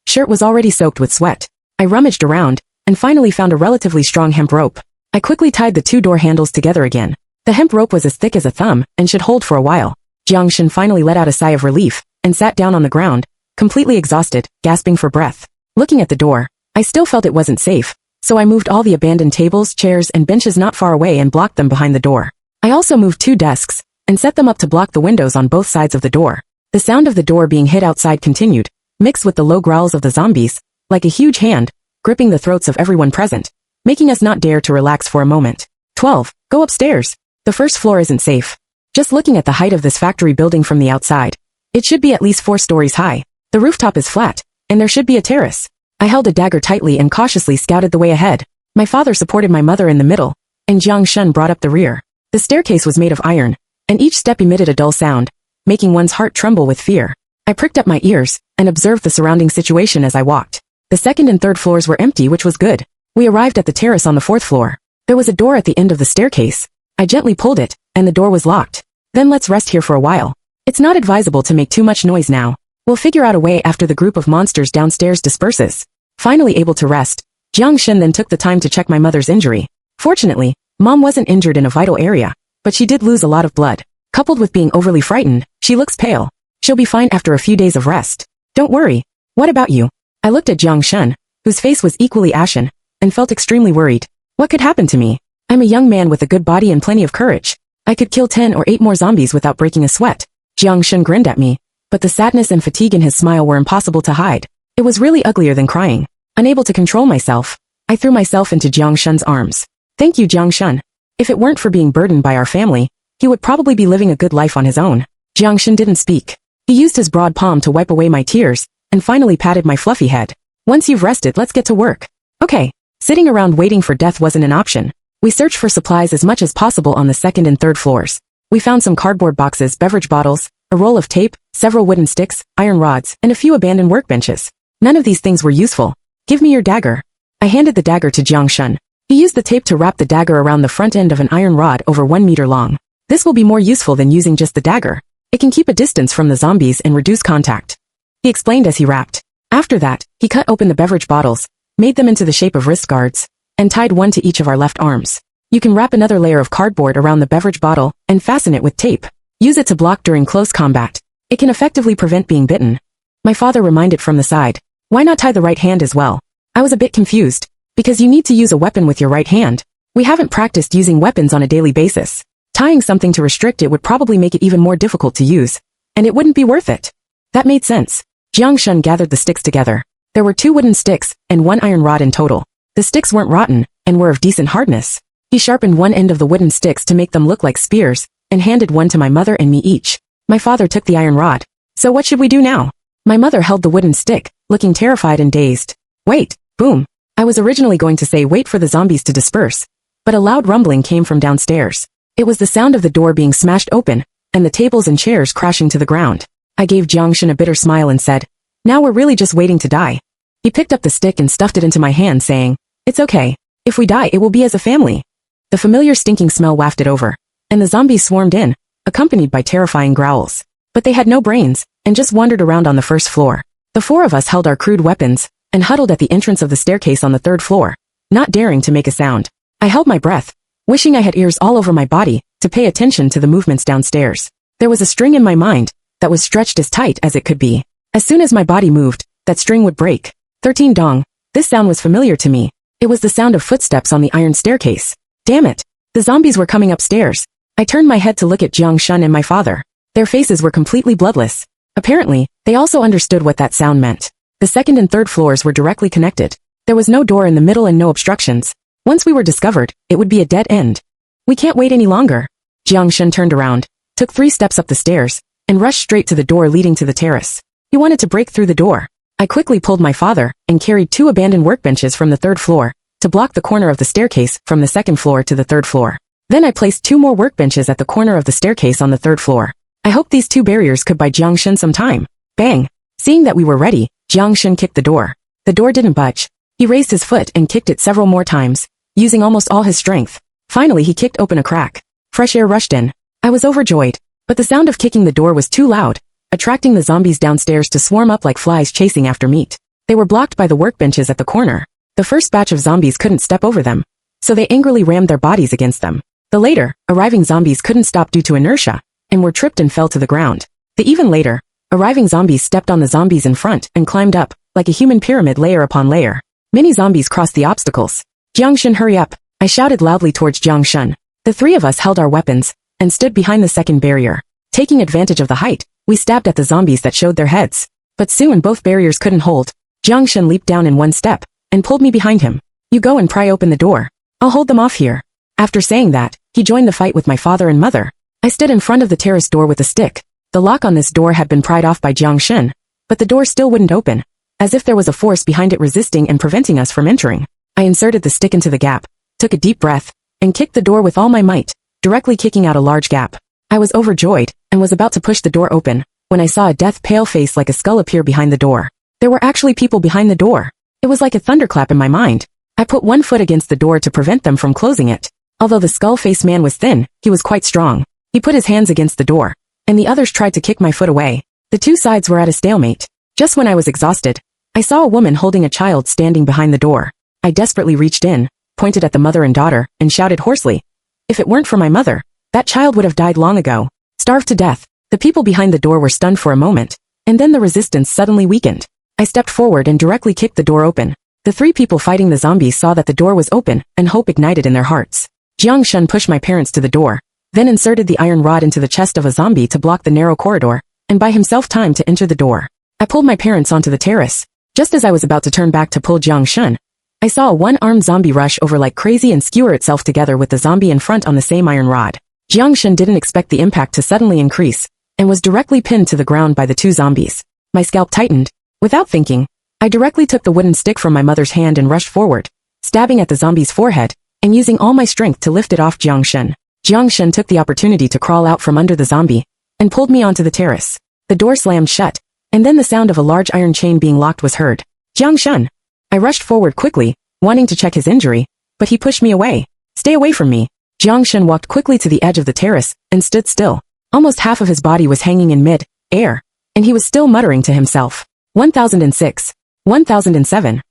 shirt was already soaked with sweat. I rummaged around, and finally found a relatively strong hemp rope. I quickly tied the 2 door handles together again. The hemp rope was as thick as a thumb, and should hold for a while. Jiang Shen finally let out a sigh of relief, and sat down on the ground, completely exhausted, gasping for breath. Looking at the door, I still felt it wasn't safe, so I moved all the abandoned tables, chairs, and benches not far away and blocked them behind the door. I also moved 2 desks, and set them up to block the windows on both sides of the door. The sound of the door being hit outside continued, mixed with the low growls of the zombies, like a huge hand, gripping the throats of everyone present, making us not dare to relax for a moment. 12. Go upstairs. The first floor isn't safe. Just looking at the height of this factory building from the outside, it should be at least 4 stories high. The rooftop is flat, and there should be a terrace. I held a dagger tightly and cautiously scouted the way ahead. My father supported my mother in the middle, and Jiang Shen brought up the rear. The staircase was made of iron, and each step emitted a dull sound, making one's heart tremble with fear. I pricked up my ears, and observed the surrounding situation as I walked. The second and third floors were empty, which was good. We arrived at the terrace on the 4th floor. There was a door at the end of the staircase. I gently pulled it, and the door was locked. Then let's rest here for a while. It's not advisable to make too much noise now. We'll figure out a way after the group of monsters downstairs disperses. Finally able to rest, Jiang Shen then took the time to check my mother's injury. Fortunately, Mom wasn't injured in a vital area, but she did lose a lot of blood. Coupled with being overly frightened, she looks pale. She'll be fine after a few days of rest. Don't worry. What about you? I looked at Jiang Shen, whose face was equally ashen, and felt extremely worried. What could happen to me? I'm a young man with a good body and plenty of courage. I could kill 10 or 8 more zombies without breaking a sweat. Jiang Shen grinned at me, but the sadness and fatigue in his smile were impossible to hide. It was really uglier than crying. Unable to control myself, I threw myself into Jiang Shen's arms. Thank you, Jiang Shen. If it weren't for being burdened by our family, he would probably be living a good life on his own. Jiang Shen didn't speak. He used his broad palm to wipe away my tears, and finally patted my fluffy head. Once you've rested, let's get to work. Okay. Sitting around waiting for death wasn't an option. We searched for supplies as much as possible on the 2nd and 3rd floors. We found some cardboard boxes, beverage bottles, a roll of tape, several wooden sticks, iron rods, and a few abandoned workbenches. None of these things were useful. Give me your dagger. I handed the dagger to Jiang Shen. He used the tape to wrap the dagger around the front end of an iron rod over 1 meter long. This will be more useful than using just the dagger. It can keep a distance from the zombies and reduce contact. He explained as he wrapped. After that, he cut open the beverage bottles, made them into the shape of wrist guards, and tied one to each of our left arms. You can wrap another layer of cardboard around the beverage bottle and fasten it with tape. Use it to block during close combat. It can effectively prevent being bitten. My father reminded from the side. Why not tie the right hand as well? I was a bit confused. Because you need to use a weapon with your right hand. We haven't practiced using weapons on a daily basis. Tying something to restrict it would probably make it even more difficult to use. And it wouldn't be worth it. That made sense. Jiang Shen gathered the sticks together. There were 2 wooden sticks and 1 iron rod in total. The sticks weren't rotten and were of decent hardness. He sharpened one end of the wooden sticks to make them look like spears and handed one to my mother and me each. My father took the iron rod. So what should we do now? My mother held the wooden stick, looking terrified and dazed. Wait, boom. I was originally going to say wait for the zombies to disperse, but a loud rumbling came from downstairs. It was the sound of the door being smashed open, and the tables and chairs crashing to the ground. I gave Jiang Shen a bitter smile and said, now we're really just waiting to die. He picked up the stick and stuffed it into my hand saying, it's okay. If we die it will be as a family. The familiar stinking smell wafted over, and the zombies swarmed in, accompanied by terrifying growls. But they had no brains, and just wandered around on the 1st floor. The 4 of us held our crude weapons, and huddled at the entrance of the staircase on the 3rd floor, not daring to make a sound. I held my breath, wishing I had ears all over my body, to pay attention to the movements downstairs. There was a string in my mind, that was stretched as tight as it could be. As soon as my body moved, that string would break. 13 dong. This sound was familiar to me. It was the sound of footsteps on the iron staircase. Damn it. The zombies were coming upstairs. I turned my head to look at Jiang Shen and my father. Their faces were completely bloodless. Apparently, they also understood what that sound meant. The 2nd and 3rd floors were directly connected. There was no door in the middle and no obstructions. Once we were discovered, it would be a dead end. We can't wait any longer. Jiang Shen turned around, took 3 steps up the stairs, and rushed straight to the door leading to the terrace. He wanted to break through the door. I quickly pulled my father, and carried 2 abandoned workbenches from the 3rd floor, to block the corner of the staircase from the 2nd floor to the 3rd floor. Then I placed 2 more workbenches at the corner of the staircase on the 3rd floor. I hoped these 2 barriers could buy Jiang Shen some time. Bang! Seeing that we were ready, Jiang Shen kicked the door. The door didn't budge. He raised his foot and kicked it several more times, using almost all his strength. Finally he kicked open a crack. Fresh air rushed in. I was overjoyed, but the sound of kicking the door was too loud, attracting the zombies downstairs to swarm up like flies chasing after meat. They were blocked by the workbenches at the corner. The first batch of zombies couldn't step over them, so they angrily rammed their bodies against them. The later, arriving zombies couldn't stop due to inertia, and were tripped and fell to the ground. The even later, arriving zombies stepped on the zombies in front and climbed up, like a human pyramid layer upon layer. Many zombies crossed the obstacles. Jiang Shen, hurry up! I shouted loudly towards Jiang Shen. The 3 of us held our weapons, and stood behind the 2nd barrier. Taking advantage of the height, we stabbed at the zombies that showed their heads. But soon both barriers couldn't hold. Jiang Shen leaped down in 1 step, and pulled me behind him. You go and pry open the door. I'll hold them off here. After saying that, he joined the fight with my father and mother. I stood in front of the terrace door with a stick. The lock on this door had been pried off by Jiang Shen, but the door still wouldn't open, as if there was a force behind it resisting and preventing us from entering. I inserted the stick into the gap, took a deep breath, and kicked the door with all my might, directly kicking out a large gap. I was overjoyed, and was about to push the door open, when I saw a death-pale face like a skull appear behind the door. There were actually people behind the door. It was like a thunderclap in my mind. I put one foot against the door to prevent them from closing it. Although the skull-faced man was thin, he was quite strong. He put his hands against the door, and the others tried to kick my foot away. The two sides were at a stalemate. Just when I was exhausted, I saw a woman holding a child standing behind the door. I desperately reached in, pointed at the mother and daughter, and shouted hoarsely, "If it weren't for my mother, that child would have died long ago, starved to death." The people behind the door were stunned for a moment, and then the resistance suddenly weakened. I stepped forward and directly kicked the door open. The three people fighting the zombies saw that the door was open, and hope ignited in their hearts. Jiang Shun pushed my parents to the door, then inserted the iron rod into the chest of a zombie to block the narrow corridor, and buy himself time to enter the door. I pulled my parents onto the terrace. Just as I was about to turn back to pull Jiang Shun, I saw a one-armed zombie rush over like crazy and skewer itself together with the zombie in front on the same iron rod. Jiang Shun didn't expect the impact to suddenly increase, and was directly pinned to the ground by the two zombies. My scalp tightened. Without thinking, I directly took the wooden stick from my mother's hand and rushed forward, stabbing at the zombie's forehead, and using all my strength to lift it off Jiang Shun. Jiang Shun took the opportunity to crawl out from under the zombie, and pulled me onto the terrace. The door slammed shut, and then the sound of a large iron chain being locked was heard. "Jiang Shun!" I rushed forward quickly, wanting to check his injury, but he pushed me away. "Stay away from me." Jiang Shun walked quickly to the edge of the terrace, and stood still. Almost half of his body was hanging in mid-air, and he was still muttering to himself. 1006, 1007,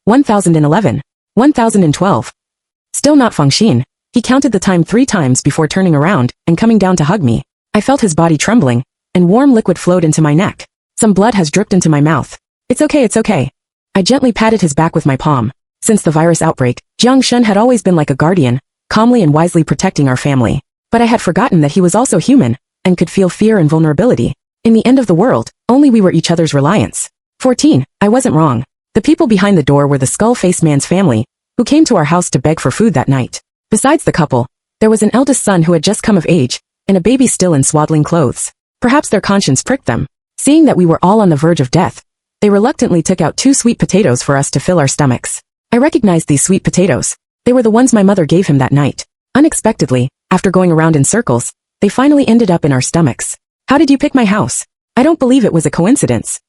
1011, 1012. Still not functioning. He counted the time 3 times before turning around and coming down to hug me. I felt his body trembling, and warm liquid flowed into my neck. Some blood has dripped into my mouth. It's okay. I gently patted his back with my palm. Since the virus outbreak, Jiang Shun had always been like a guardian, calmly and wisely protecting our family. But I had forgotten that he was also human, and could feel fear and vulnerability. In the end of the world, only we were each other's reliance. 14. I wasn't wrong. The people behind the door were the skull-faced man's family, who came to our house to beg for food that night. Besides the couple, there was an eldest son who had just come of age, and a baby still in swaddling clothes. Perhaps their conscience pricked them. Seeing that we were all on the verge of death, they reluctantly took out 2 sweet potatoes for us to fill our stomachs. I recognized these sweet potatoes. They were the ones my mother gave him that night. Unexpectedly, after going around in circles, they finally ended up in our stomachs. "How did you pick my house?" "I don't believe it was a coincidence."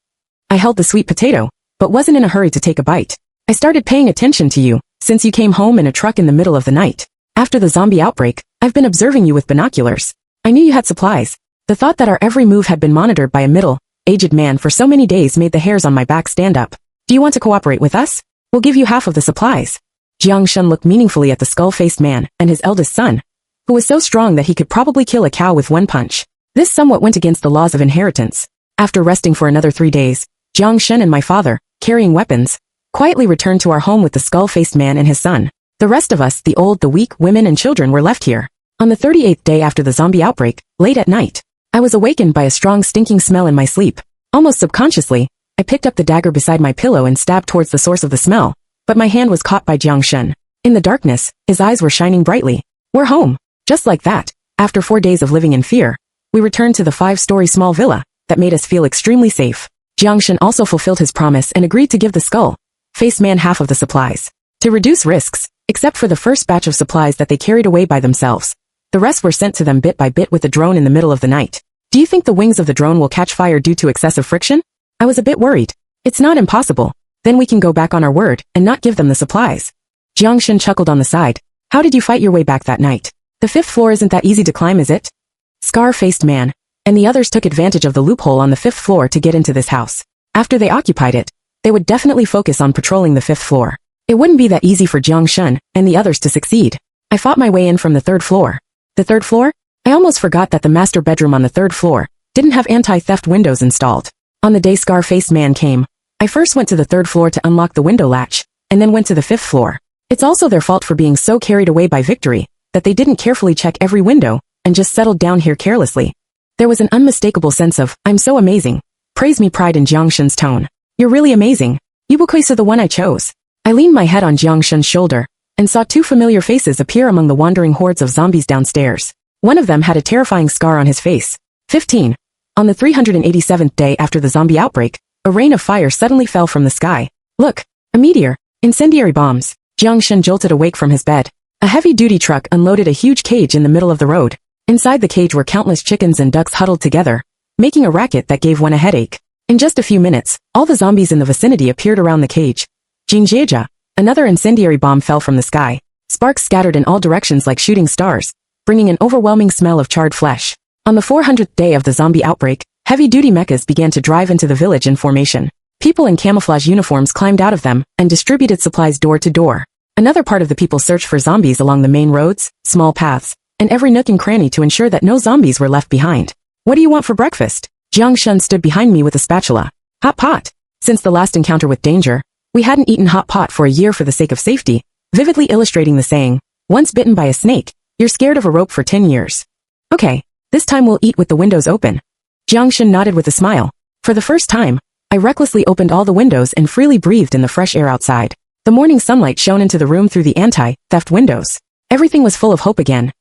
I held the sweet potato, but wasn't in a hurry to take a bite. "I started paying attention to you, since you came home in a truck in the middle of the night. After the zombie outbreak, I've been observing you with binoculars. I knew you had supplies." The thought that our every move had been monitored by a middle-aged man for so many days made the hairs on my back stand up. "Do you want to cooperate with us? We'll give you half of the supplies." Jiang Shun looked meaningfully at the skull-faced man and his eldest son, who was so strong that he could probably kill a cow with one punch. This somewhat went against the laws of inheritance. After resting for another 3 days, Jiang Shun and my father, carrying weapons, quietly returned to our home with the skull-faced man and his son. The rest of us, the old, the weak, women and children, were left here. On the 38th day after the zombie outbreak, late at night, I was awakened by a strong stinking smell in my sleep. Almost subconsciously, I picked up the dagger beside my pillow and stabbed towards the source of the smell, but my hand was caught by Jiang Shun. In the darkness, his eyes were shining brightly. "We're home." Just like that, after 4 days of living in fear, we returned to the 5-story small villa that made us feel extremely safe. Jiang Shun also fulfilled his promise and agreed to give the skull-faced man half of the supplies. To reduce risks, except for the first batch of supplies that they carried away by themselves, the rest were sent to them bit by bit with the drone in the middle of the night. "Do you think the wings of the drone will catch fire due to excessive friction?" I was a bit worried. "It's not impossible. Then we can go back on our word and not give them the supplies." Jiang Shun chuckled on the side. "How did you fight your way back that night? The 5th floor isn't that easy to climb, is it?" Scar-faced man and the others took advantage of the loophole on the 5th floor to get into this house. After they occupied it, they would definitely focus on patrolling the 5th floor. It wouldn't be that easy for Jiang Shun and the others to succeed. I fought my way in from the 3rd floor. The 3rd floor? I almost forgot that the master bedroom on the 3rd floor didn't have anti-theft windows installed. On the day Scar-faced man came, I first went to the 3rd floor to unlock the window latch, and then went to the 5th floor. It's also their fault for being so carried away by victory that they didn't carefully check every window and just settled down here carelessly. There was an unmistakable sense of, "I'm so amazing. Praise me" pride in Jiang Shun's tone. "You're really amazing. Yubukuisa the one I chose." I leaned my head on Jiang Shun's shoulder, and saw 2 familiar faces appear among the wandering hordes of zombies downstairs. One of them had a terrifying scar on his face. 15. On the 387th day after the zombie outbreak, a rain of fire suddenly fell from the sky. "Look, a meteor. Incendiary bombs." Jiang Shun jolted awake from his bed. A heavy-duty truck unloaded a huge cage in the middle of the road. Inside the cage were countless chickens and ducks huddled together, making a racket that gave one a headache. In just a few minutes, all the zombies in the vicinity appeared around the cage. "Jinjieja, Another incendiary bomb fell from the sky. Sparks scattered in all directions like shooting stars, bringing an overwhelming smell of charred flesh. On the 400th day of the zombie outbreak, heavy-duty mechas began to drive into the village in formation. People in camouflage uniforms climbed out of them and distributed supplies door to door. Another part of the people searched for zombies along the main roads, small paths, and every nook and cranny to ensure that no zombies were left behind. What do you want for breakfast? Jiang Shun stood behind me with a spatula. Hot pot. Since the last encounter with danger, we hadn't eaten hot pot for a year for the sake of safety, vividly illustrating the saying, once bitten by a snake, you're scared of a rope for 10 years. Okay, this time we'll eat with the windows open. Jiang Shun nodded with a smile. For the first time, I recklessly opened all the windows and freely breathed in the fresh air outside. The morning sunlight shone into the room through the anti-theft windows. Everything was full of hope again,